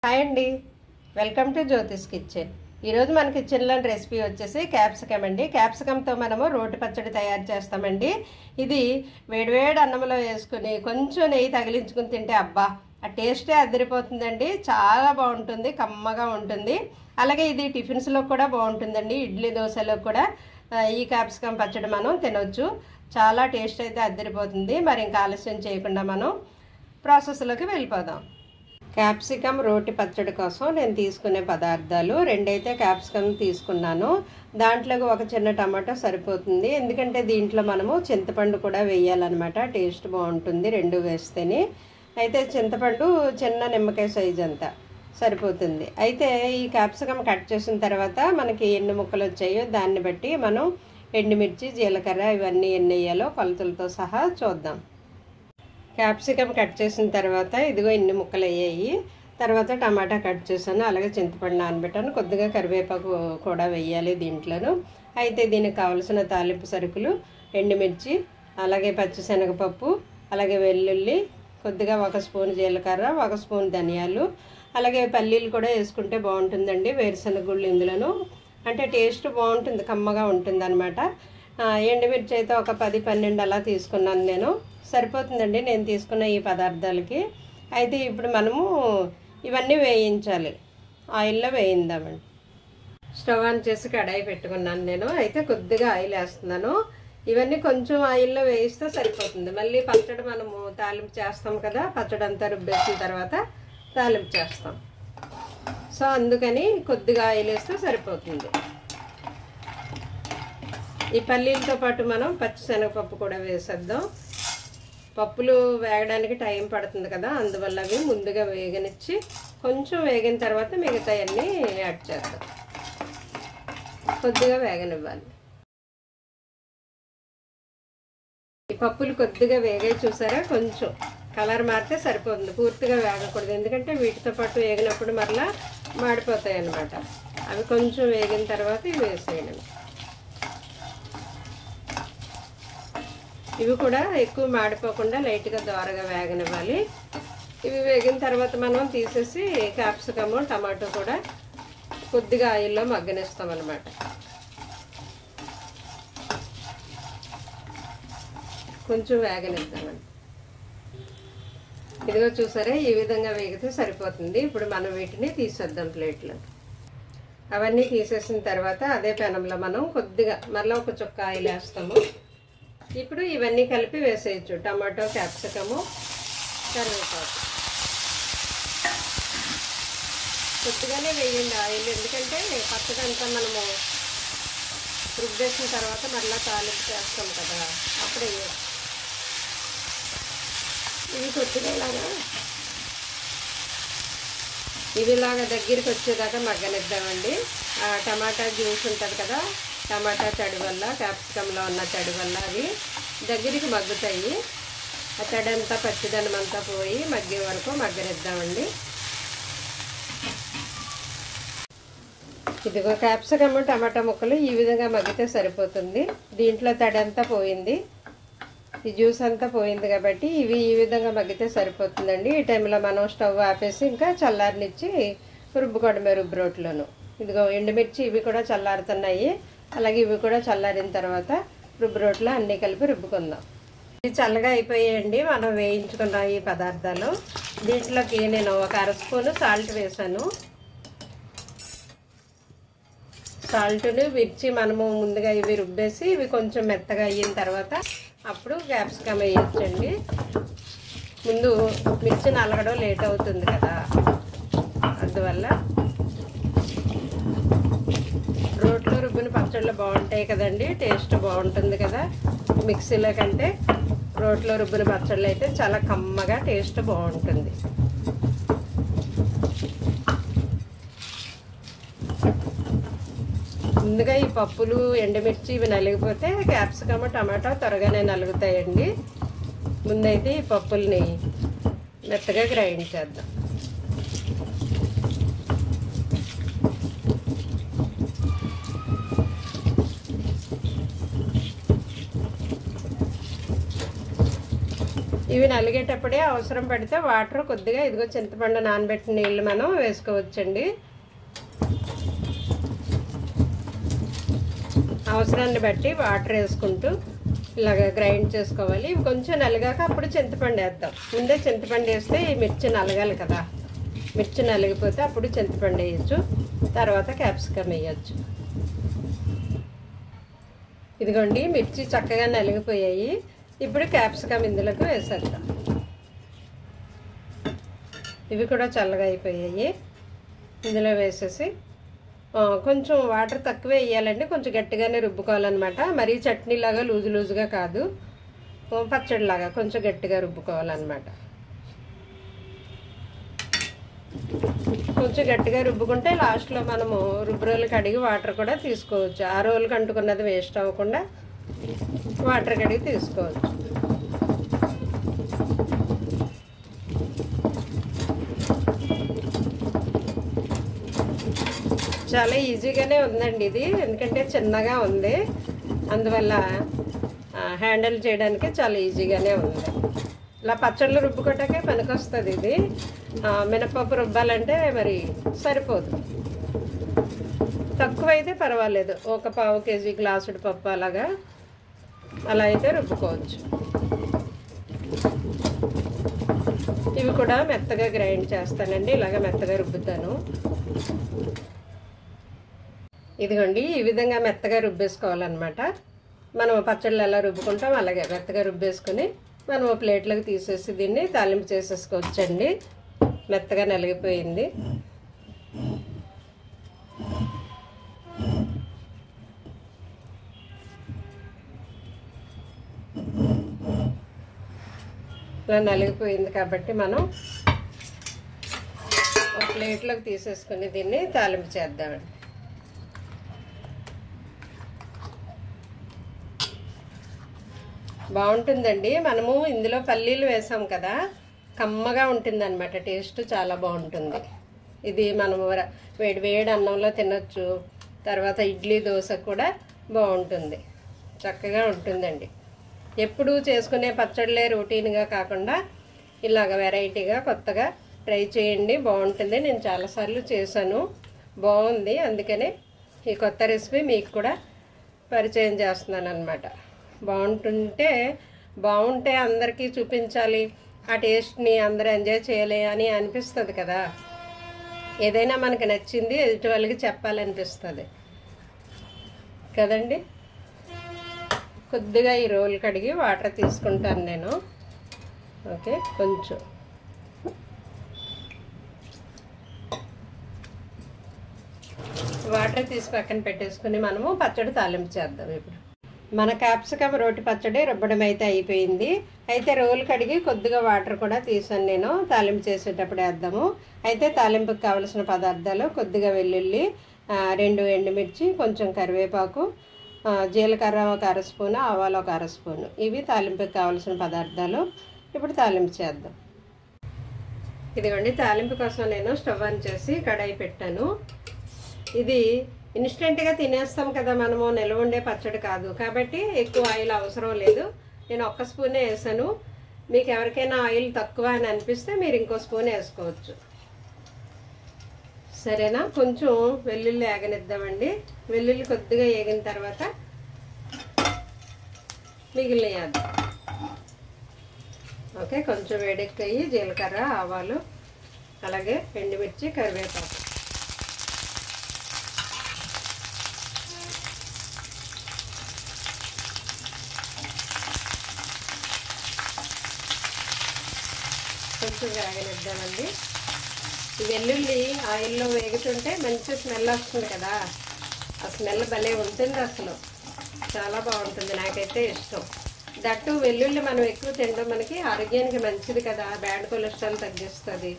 Hi అండి, welcome to Jyothish kitchen. ఈరోజు మన కిచెన్లో రెసిపీ వచ్చేసి క్యాప్సికమ్ అండి. క్యాప్సికమ్తో మనము రోటి పచ్చడి తయారు చేస్తామండి. ఇది వేడివేడి అన్నంలో వేసుకుని కొంచెం నెయ్యి తగిలించుకుని తింటే అబ్బా ఆ టేస్టే అదిరిపోతుందండి. చాలా బాగుంటుంది, కమ్మగా ఉంటుంది. అలాగే ఇది టిఫిన్స్లో కూడా బాగుంటుందండి. ఇడ్లీ దోశలో కూడా ఈ క్యాప్సికమ్ పచ్చడి మనం తినొచ్చు. చాలా టేస్ట్ అయితే అదిరిపోతుంది. మరి ఇంకా ఆలస్యం చేయకుండా మనం ప్రాసెస్లోకి వెళ్ళిపోదాం. క్యాప్సికమ్ రోటి పచ్చడి కోసం నేను తీసుకునే పదార్థాలు రెండైతే క్యాప్సికమ్ తీసుకున్నాను. దాంట్లోకి ఒక చిన్న టమాటో సరిపోతుంది. ఎందుకంటే దీంట్లో మనము చింతపండు కూడా వేయాలన్నమాట. టేస్ట్ బాగుంటుంది రెండు వేస్తేనే. అయితే చింతపండు చిన్న నిమ్మకాయ సైజ్ అంతా సరిపోతుంది. అయితే ఈ క్యాప్సికమ్ కట్ చేసిన తర్వాత మనకి ఎన్ని ముక్కలు వచ్చాయో దాన్ని బట్టి మనం ఎండుమిర్చి, జీలకర్ర ఇవన్నీ ఎన్ని వేయాలో కొలతలతో సహా చూద్దాం. క్యాప్సికమ్ కట్ చేసిన తర్వాత ఇదిగో ఇన్ని ముక్కలు అయ్యాయి. తర్వాత టమాటా కట్ చేశాను, అలాగే చింతపండు నానబెట్టాను. కొద్దిగా కరివేపాకు కూడా వేయాలి దీంట్లోనూ. అయితే దీనికి కావలసిన తాలింపు సరుకులు ఎండుమిర్చి, అలాగే పచ్చిశనగపప్పు, అలాగే వెల్లుల్లి, కొద్దిగా 1 స్పూన్ జీలకర్ర, 1 స్పూన్ ధనియాలు, అలాగే పల్లీలు కూడా వేసుకుంటే బాగుంటుందండి. వేరుశనగ గుళ్ళు ఇందులోనూ అంటే టేస్ట్ బాగుంటుంది, కమ్మగా ఉంటుంది అనమాట. ఎండుమిర్చి అయితే ఒక 10-12 అలా తీసుకున్నాను నేను. సరిపోతుందండి నేను తీసుకున్న ఈ పదార్థాలకి. అయితే ఇప్పుడు మనము ఇవన్నీ వేయించాలి. ఆయిల్లో వేయిందామండి. స్టవ్ ఆన్ చేసి కడాయి పెట్టుకున్నాను నేను. అయితే కొద్దిగా ఆయిల్ వేస్తున్నాను. ఇవన్నీ కొంచెం ఆయిల్లో వేయిస్తే సరిపోతుంది. మళ్ళీ పచ్చడి మనము తాలింపు చేస్తాం కదా, పచ్చడి అంతా రుబ్బేసిన తర్వాత తాలింపు చేస్తాం. సో అందుకని కొద్దిగా ఆయిల్ వేస్తే సరిపోతుంది. ఈ పల్లీలతో పాటు మనం పచ్చిశనగపప్పు కూడా వేసేద్దాం. పప్పులు వేగడానికి టైం పడుతుంది కదా, అందువల్ల అవి ముందుగా వేగనిచ్చి కొంచెం వేగిన తర్వాత మిగతాయన్నీ యాడ్ చేద్దాం. కొద్దిగా వేగనివ్వాలి. ఈ పప్పులు కొద్దిగా వేగాయి చూసారా, కొంచెం కలర్ మారితే సరిపోతుంది. పూర్తిగా వేగకూడదు, ఎందుకంటే వీటితో పాటు వేగినప్పుడు మరలా మాడిపోతాయి అన్నమాట. అవి కొంచెం వేగిన తర్వాత ఇవి వేసేయండి. ఇవి కూడా ఎక్కువ మాడిపోకుండా లైట్గా దోరగా వేగనివ్వాలి. ఇవి వేగిన తర్వాత మనం తీసేసి క్యాప్సికము, టమాటో కూడా కొద్దిగా ఆయిల్లో మగ్గనిస్తాం అన్నమాట. కొంచెం వేగనిద్దామండి. ఇదిగో చూసారా, ఈ విధంగా వేగితే సరిపోతుంది. ఇప్పుడు మనం వీటిని తీసేద్దాం ప్లేట్లో. అవన్నీ తీసేసిన తర్వాత అదే పెనంలో మనం కొద్దిగా మళ్ళీ ఒక చుక్క ఆయిల్ వేస్తాము. ఇప్పుడు ఇవన్నీ కలిపి వేసేయచ్చు. టమాటో, క్యాప్సికము, కరివేపాకు కొద్దిగానే వేయండి ఆయిల్. ఎందుకంటే పచ్చడి అంతా మనము రుబ్బేసిన తర్వాత మళ్ళీ తాలింపు చేస్తాం కదా, అప్పుడే ఇవి కొద్దిగా ఇలాగా దగ్గరికి వచ్చేదాకా మగ్గనిద్దామండి. టమాటా జ్యూస్ ఉంటుంది కదా, టమాటా తడి వల్ల, క్యాప్సికంలో ఉన్న తడి వల్ల అవి దగ్గరికి మగ్గుతాయి. ఆ తడి అంతా పచ్చిదనం అంతా పోయి మగ్గే వరకు మగ్గనిద్దామండి. ఇదిగో క్యాప్సికమ్, టమాటా ముక్కలు ఈ విధంగా మగ్గితే సరిపోతుంది. దీంట్లో తడి అంతా పోయింది, ఈ జ్యూస్ అంతా పోయింది కాబట్టి ఇవి ఈ విధంగా మగ్గితే సరిపోతుందండి. ఈ టైంలో మనం స్టవ్ ఆపేసి ఇంకా చల్లారనిచ్చి రుబ్బుకోవడమే రుబ్బు రోట్లోను. ఇదిగో ఎండుమిర్చి ఇవి కూడా చల్లారుతున్నాయి. అలాగే ఇవి కూడా చల్లారిన తర్వాత రుబ్బు రోట్లో అన్నీ కలిపి రుబ్బుకుందాం. ఇది చల్లగా అయిపోయాయండి మనం వేయించుకున్న ఈ పదార్థాలు. దీంట్లోకి నేను ఒక 1/2 స్పూను సాల్ట్ వేసాను. సాల్ట్ని మిర్చి మనము ముందుగా ఇవి రుబ్బేసి ఇవి కొంచెం మెత్తగా అయిన తర్వాత అప్పుడు క్యాప్సికమ్ వేయచ్చండి. ముందు మిర్చి నలగడం లేట్ అవుతుంది కదా, అందువల్ల. రోట్లో రుబ్బిన పచ్చళ్ళు బాగుంటాయి కదండి, టేస్ట్ బాగుంటుంది కదా. మిక్సీలో కంటే రోట్లో రుబ్బిన పచ్చళ్ళు అయితే చాలా కమ్మగా టేస్ట్ బాగుంటుంది. ముందుగా ఈ పప్పులు, ఎండుమిర్చి ఇవి నలిగిపోతే క్యాప్సికమ్, టమాటా త్వరగానే నలుగుతాయండి. ముందైతే ఈ పప్పుల్ని మెత్తగా గ్రైండ్ చేద్దాం. ఈ ఇవి నలిగేటప్పుడే అవసరం పడితే వాటర్ కొద్దిగా ఇదిగో చింతపండు నానబెట్టిన నీళ్ళు మనం వేసుకోవచ్చండి. అవసరాన్ని బట్టి వాటర్ వేసుకుంటూ ఇలాగ గ్రైండ్ చేసుకోవాలి. ఇవి కొంచెం నలిగాక అప్పుడు చింతపండు వేద్దాం. ముందే చింతపండు వేస్తే ఈ మిర్చి నలగాలి కదా, మిర్చి నలిగిపోతే అప్పుడు చింతపండు వేయచ్చు, తర్వాత క్యాప్సికమ్ వేయచ్చు. ఇదిగోండి మిర్చి చక్కగా నలిగిపోయాయి. ఇప్పుడు క్యాప్సికమ్ ఇందులోకి వేసేద్దాం. ఇవి కూడా చల్లగా అయిపోయాయి. ఇందులో వేసేసి కొంచెం వాటర్ తక్కువే వేయాలండి, కొంచెం గట్టిగానే రుబ్బుకోవాలన్నమాట. మరీ చట్నీలాగా లూజుగా కాదు, పచ్చడిలాగా కొంచెం గట్టిగా రుబ్బుకోవాలన్నమాట. కొంచెం గట్టిగా రుబ్బుకుంటే లాస్ట్లో మనము రుబ్బు రోలు కడిగి వాటర్ కూడా తీసుకోవచ్చు. ఆ రోలు కంటుకున్నది వేస్ట్ అవ్వకుండా వాటర్ కడిగి తీసుకోవచ్చు. చాలా ఈజీగానే ఉందండి ఇది, ఎందుకంటే చిన్నగా ఉంది, అందువల్ల హ్యాండిల్ చేయడానికి చాలా ఈజీగానే ఉంది. ఇలా పచ్చళ్ళు రుబ్బుకోవటాకే పనికొస్తుంది ఇది. మినపప్పు రుబ్బాలంటే మరి సరిపోదు, తక్కువైతే పర్వాలేదు, ఒక పావు కేజీ గ్లాసుడు పప్పు అలాగా అలా అయితే రుబ్బుకోవచ్చు. ఇవి కూడా మెత్తగా గ్రైండ్ చేస్తానండి, ఇలాగ మెత్తగా రుబ్బుతాను. ఇదిగోండి ఈ విధంగా మెత్తగా రుబ్బేసుకోవాలన్నమాట. మనం పచ్చళ్ళు ఎలా రుబ్బుకుంటాం అలాగే మెత్తగా రుబ్బేసుకొని మనం ప్లేట్లోకి తీసేసి దీన్ని తాలింపు చేసేసుకోవచ్చండి. మెత్తగా నలిగిపోయింది. ఇలా నలిగిపోయింది కాబట్టి మనం ఒక ప్లేట్లోకి తీసేసుకుని దీన్ని తాలింపు చేద్దామండి. బాగుంటుందండి. మనము ఇందులో పల్లీలు వేసాం కదా, కమ్మగా ఉంటుంది అన్నమాట, టేస్ట్ చాలా బాగుంటుంది. ఇది మనము వేడి వేడి అన్నంలో తినొచ్చు, తర్వాత ఇడ్లీ దోశ కూడా బాగుంటుంది, చక్కగా ఉంటుందండి. ఎప్పుడు చేసుకునే పచ్చళ్ళే రొటీన్గా కాకుండా ఇలాగ వెరైటీగా కొత్తగా ట్రై చేయండి, బాగుంటుంది. నేను చాలాసార్లు చేశాను, బాగుంది, అందుకనే ఈ కొత్త రెసిపీ మీకు కూడా పరిచయం చేస్తున్నాను అన్నమాట. బాగుంటే అందరికీ చూపించాలి, ఆ టేస్ట్ని అందరూ ఎంజాయ్ చేయాలి అని అనిపిస్తుంది కదా. ఏదైనా మనకి నచ్చింది ఎదుటి వాళ్ళకి చెప్పాలనిపిస్తుంది కదండి. కొద్దిగా ఈ రోల్ కడిగి వాటర్ తీసుకుంటాను నేను. ఓకే, కొంచెం వాటర్ తీసి పక్కన పెట్టేసుకుని మనము పచ్చడి తాలింపు చేద్దాం. ఇప్పుడు మన క్యాప్సికమ్ రోటి పచ్చడి రుబ్బడం అయితే అయిపోయింది. అయితే రోలు కడిగి కొద్దిగా వాటర్ కూడా తీసాను నేను, తాలింపు చేసేటప్పుడు వేద్దాము. అయితే తాలింపుకి కావలసిన పదార్థాలు కొద్దిగా వెల్లుల్లి, 2 ఎండుమిర్చి, కొంచెం కరివేపాకు, జీలకర్ర ఒక అర స్పూను, ఆవాలు ఒక అర స్పూను, ఇవి తాలింపుకి కావలసిన పదార్థాలు. ఇప్పుడు తాలింపు చేద్దాం. ఇదిగోండి తాలింపు కోసం నేను స్టవ్ ఆన్ చేసి కడాయి పెట్టాను. ఇది ఇన్స్టెంట్గా తినేస్తాం కదా మనము, నిల్వ ఉండే పచ్చడి కాదు కాబట్టి ఎక్కువ ఆయిల్ అవసరం లేదు. నేను 1 స్పూనే వేసాను. మీకు ఎవరికైనా ఆయిల్ తక్కువ అని అనిపిస్తే మీరు ఇంకో స్పూన్ వేసుకోవచ్చు, సరేనా. కొంచెం వెల్లుల్లి వేగనిద్దామండి. వెల్లుల్లి కొద్దిగా వేగిన తర్వాత మిగిలిన వేద్దాం. ఓకే, కొంచెం వేడెక్కాయి జీలకర్ర, ఆవాలు, అలాగే ఎండుమిర్చి, కరివేపాకు. కొంచెం వేగనిద్దామండి. ఈ వెల్లుల్లి ఆయిల్లో వేగుతుంటే మంచి స్మెల్ వస్తుంది కదా, ఆ స్మెల్ భలే ఉంటుంది, అసలు చాలా బాగుంటుంది, నాకైతే ఇష్టం. దట్టు వెల్లుల్లి మనం ఎక్కువ తినడం మనకి ఆరోగ్యానికి మంచిది కదా, బ్యాడ్ కొలెస్ట్రాల్ తగ్గిస్తుంది.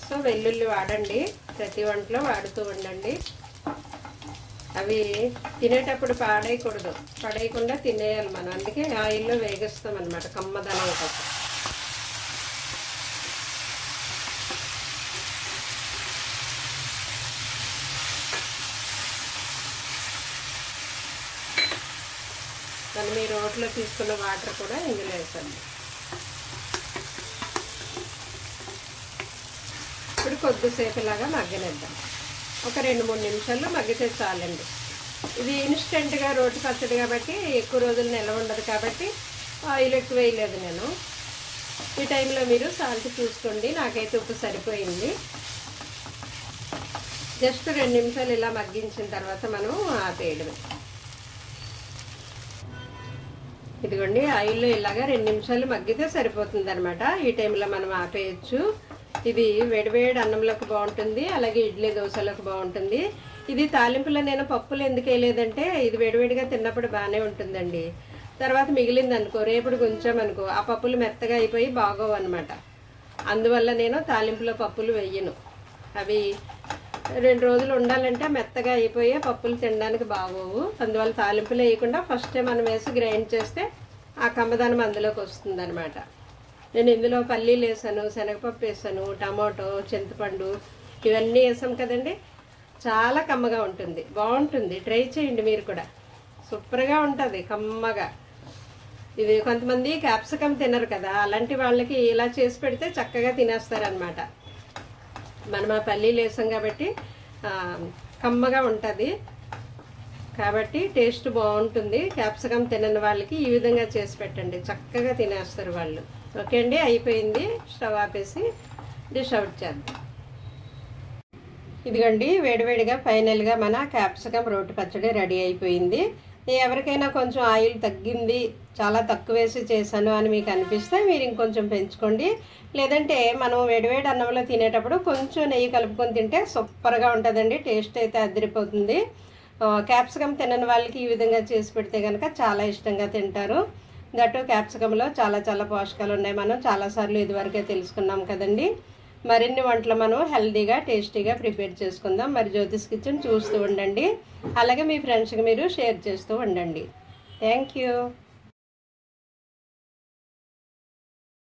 సో వెల్లుల్లి వాడండి, ప్రతి వంటలో వాడుతూ ఉండండి. అవి తినేటప్పుడు పడేయకుండా తినేయాలి మనం, అందుకే ఆయిల్లో వేగిస్తాం అన్నమాట కమ్మదనం కోసం. మనం ఈ రోట్లో తీసుకున్న వాటర్ కూడా ఇందులో వేసాము. కొద్దిసేపు ఇలాగా మగ్గనిద్దాం. ఒక 2-3 నిమిషాలు మగ్గితే చాలండి. ఇది ఇన్స్టెంట్గా రోటి పచ్చడి కాబట్టి ఎక్కువ రోజులు నిల్వ ఉండదు కాబట్టి ఆయిల్ ఎక్కువ వేయలేదు నేను. ఈ టైంలో మీరు సాల్ట్ చూసుకోండి. నాకైతే ఉప్పు సరిపోయింది. జస్ట్ 2 నిమిషాలు ఇలా మగ్గించిన తర్వాత మనం ఆపేయడమే. ఇదిగోండి, ఆయిల్లో ఇలాగా 2 నిమిషాలు మగ్గితే సరిపోతుంది అనమాట. ఈ టైంలో మనం ఆపేయచ్చు. ఇది వేడివేడి అన్నంలోకి బాగుంటుంది, అలాగే ఇడ్లీ దోశలకు బాగుంటుంది. ఇది తాలింపులో నేను పప్పులు ఎందుకు వేయలేదంటే ఇది వేడివేడిగా తిన్నప్పుడు బాగానే ఉంటుందండి. తర్వాత మిగిలింది అనుకో, రేపుడు కొంచెం అనుకో, ఆ పప్పులు మెత్తగా అయిపోయి బాగోవు అనమాట. అందువల్ల నేను తాలింపులో పప్పులు వేయను. అవి 2 రోజులు ఉండాలంటే మెత్తగా అయిపోయి పప్పులు తినడానికి బాగోవు. అందువల్ల తాలింపులు వేయకుండా ఫస్టే మనం వేసి గ్రైండ్ చేస్తే ఆ కమ్మదనం అందులోకి వస్తుంది అనమాట. నేను ఇందులో పల్లీలు వేసాను, శనగపప్పు వేసాను, టమాటో, చింతపండు ఇవన్నీ వేసాం కదండి. చాలా కమ్మగా ఉంటుంది, బాగుంటుంది. ట్రై చేయండి మీరు కూడా, సూపర్గా ఉంటుంది కమ్మగా. ఇది కొంతమంది క్యాప్సికమ్ తినరు కదా, అలాంటి వాళ్ళకి ఇలా చేసి పెడితే చక్కగా తినేస్తారనమాట. మనం ఆ పల్లీలు వేసాం కాబట్టి కమ్మగా ఉంటుంది, కాబట్టి టేస్ట్ బాగుంటుంది. క్యాప్సికమ్ తినని వాళ్ళకి ఈ విధంగా చేసి పెట్టండి, చక్కగా తినేస్తారు వాళ్ళు. ఓకే అండి, అయిపోయింది. స్టవ్ ఆపేసి డిష్ అవుట్ చేద్దాం. ఇదిగోండి, వేడివేడిగా ఫైనల్గా మన క్యాప్సికమ్ రోటి పచ్చడి రెడీ అయిపోయింది. ఎవరికైనా కొంచెం ఆయిల్ తగ్గింది, చాలా తక్కువ వేసి చేశాను అని మీకు అనిపిస్తే మీరు ఇంకొంచెం పెంచుకోండి. లేదంటే మనం వేడివేడి అన్నంలో తినేటప్పుడు కొంచెం నెయ్యి కలుపుకొని తింటే సూపర్గా ఉంటుందండి. టేస్ట్ అయితే అదిరిపోతుంది. క్యాప్సికమ్ తినని వాళ్ళకి ఈ విధంగా చేసి పెడితే కనుక చాలా ఇష్టంగా తింటారు. దట్టు క్యాప్సికంలో చాలా చాలా పోషకాలు ఉన్నాయి. మనం చాలాసార్లు ఇదివరకే తెలుసుకున్నాం కదండి. మరిన్ని వంటలు మనం హెల్తీగా టేస్టీగా ప్రిపేర్ చేసుకుందాం. మరి జ్యోతిష్ కిచెన్ చూస్తూ ఉండండి, అలాగే మీ ఫ్రెండ్స్కి మీరు షేర్ చేస్తూ ఉండండి. Thank you.